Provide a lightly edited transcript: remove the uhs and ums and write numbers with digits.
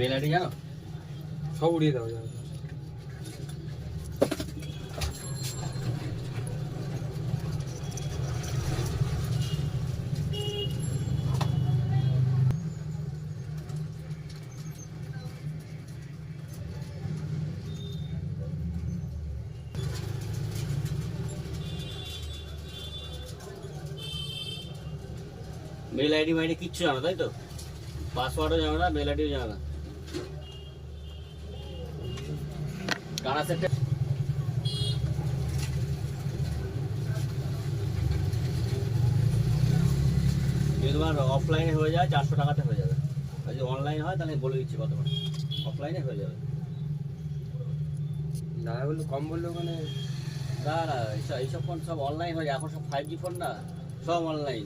Mail ID জানো? সব উড়িয়ে দেওয়া যাবে। মেল আইডি মাইডি কিচ্ছু জানো তাই তো? পাসওয়ার্ডও জানো না, মেল আইডিও জানো না? কারা সেটে যদি তোমার অফলাইনে হয়ে যায় 400 টাকাতে হয়ে যাবে, আর যদি অনলাইন হয় তাহলে বলে দিচ্ছি কত টাকা। অফলাইনে হয়ে যাবে। না বললো কম বললো ওখানে। না না, এইসব ফোন সব অনলাইন হয়ে যায়, এখন সব 5G ফোন না, সব অনলাইন।